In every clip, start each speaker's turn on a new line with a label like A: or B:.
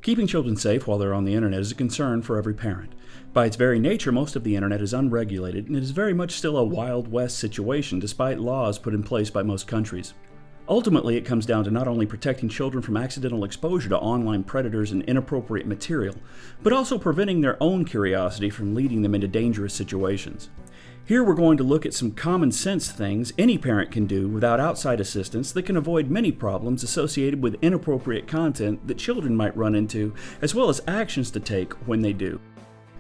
A: Keeping children safe while they're on the internet is a concern for every parent. By its very nature, most of the internet is unregulated, and it is very much still a Wild West situation despite laws put in place by most countries. Ultimately, it comes down to not only protecting children from accidental exposure to online predators and inappropriate material, but also preventing their own curiosity from leading them into dangerous situations. Here we're going to look at some common sense things any parent can do without outside assistance that can avoid many problems associated with inappropriate content that children might run into, as well as actions to take when they do.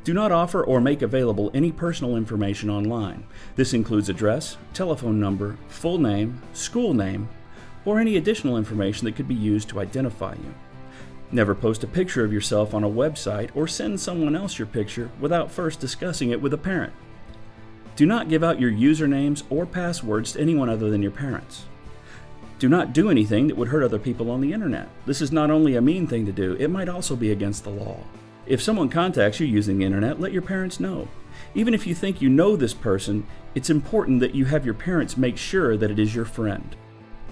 A: Do not offer or make available any personal information online. This includes address, telephone number, full name, school name, or any additional information that could be used to identify you. Never post a picture of yourself on a website or send someone else your picture without first discussing it with a parent. Do not give out your usernames or passwords to anyone other than your parents. Do not do anything that would hurt other people on the internet. This is not only a mean thing to do, it might also be against the law. If someone contacts you using the internet, let your parents know. Even if you think you know this person, it's important that you have your parents make sure that it is your friend.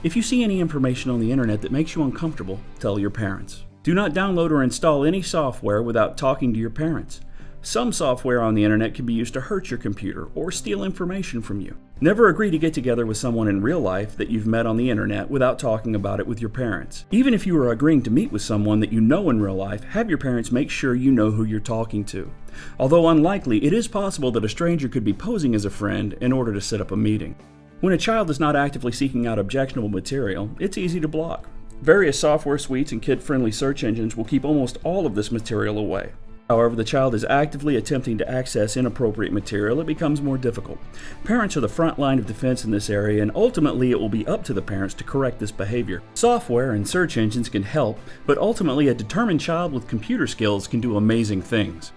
A: If you see any information on the internet that makes you uncomfortable, tell your parents. Do not download or install any software without talking to your parents. Some software on the internet can be used to hurt your computer or steal information from you. Never agree to get together with someone in real life that you've met on the internet without talking about it with your parents. Even if you are agreeing to meet with someone that you know in real life, have your parents make sure you know who you're talking to. Although unlikely, it is possible that a stranger could be posing as a friend in order to set up a meeting. When a child is not actively seeking out objectionable material, it's easy to block. Various software suites and kid-friendly search engines will keep almost all of this material away. However, the child is actively attempting to access inappropriate material, it becomes more difficult. Parents are the front line of defense in this area, and ultimately it will be up to the parents to correct this behavior. Software and search engines can help, but ultimately a determined child with computer skills can do amazing things.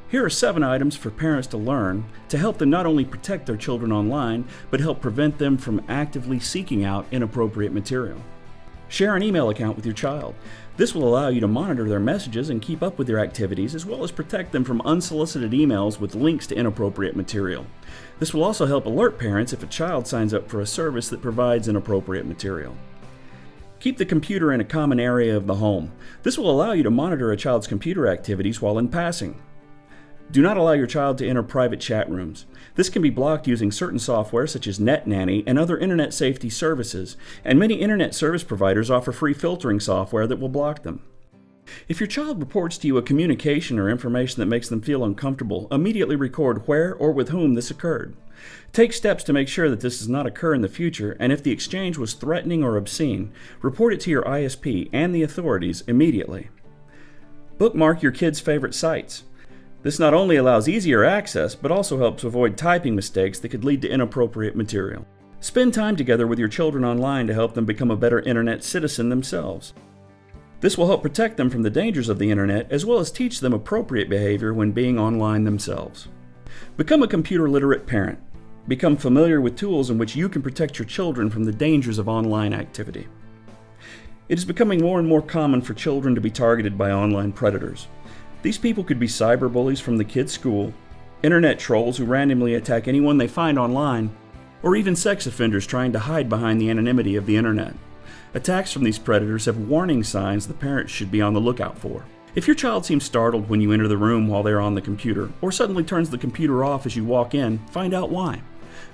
A: Here are 7 items for parents to learn to help them not only protect their children online, but help prevent them from actively seeking out inappropriate material. Share an email account with your child. This will allow you to monitor their messages and keep up with their activities, as well as protect them from unsolicited emails with links to inappropriate material. This will also help alert parents if a child signs up for a service that provides inappropriate material. Keep the computer in a common area of the home. This will allow you to monitor a child's computer activities while in passing. Do not allow your child to enter private chat rooms. This can be blocked using certain software such as NetNanny and other internet safety services, and many internet service providers offer free filtering software that will block them. If your child reports to you a communication or information that makes them feel uncomfortable, immediately record where or with whom this occurred. Take steps to make sure that this does not occur in the future, and if the exchange was threatening or obscene, report it to your ISP and the authorities immediately. Bookmark your kids' favorite sites. This not only allows easier access, but also helps avoid typing mistakes that could lead to inappropriate material. Spend time together with your children online to help them become a better internet citizen themselves. This will help protect them from the dangers of the internet, as well as teach them appropriate behavior when being online themselves. Become a computer literate parent. Become familiar with tools in which you can protect your children from the dangers of online activity. It is becoming more and more common for children to be targeted by online predators. These people could be cyberbullies from the kid's school, internet trolls who randomly attack anyone they find online, or even sex offenders trying to hide behind the anonymity of the internet. Attacks from these predators have warning signs the parents should be on the lookout for. If your child seems startled when you enter the room while they are on the computer, or suddenly turns the computer off as you walk in, find out why.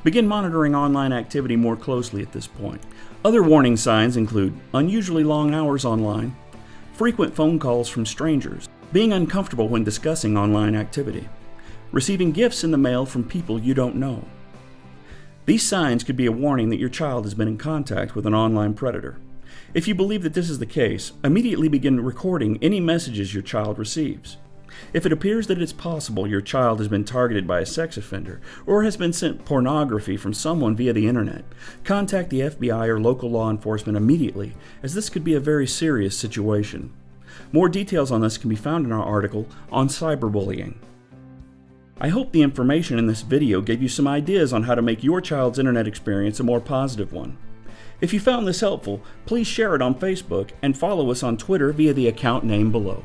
A: Begin monitoring online activity more closely at this point. Other warning signs include unusually long hours online, frequent phone calls from strangers, being uncomfortable when discussing online activity, receiving gifts in the mail from people you don't know. These signs could be a warning that your child has been in contact with an online predator. If you believe that this is the case, immediately begin recording any messages your child receives. If it appears that it's possible your child has been targeted by a sex offender or has been sent pornography from someone via the internet, contact the FBI or local law enforcement immediately, as this could be a very serious situation. More details on this can be found in our article on cyberbullying. I hope the information in this video gave you some ideas on how to make your child's internet experience a more positive one. If you found this helpful, please share it on Facebook and follow us on Twitter via the account name below.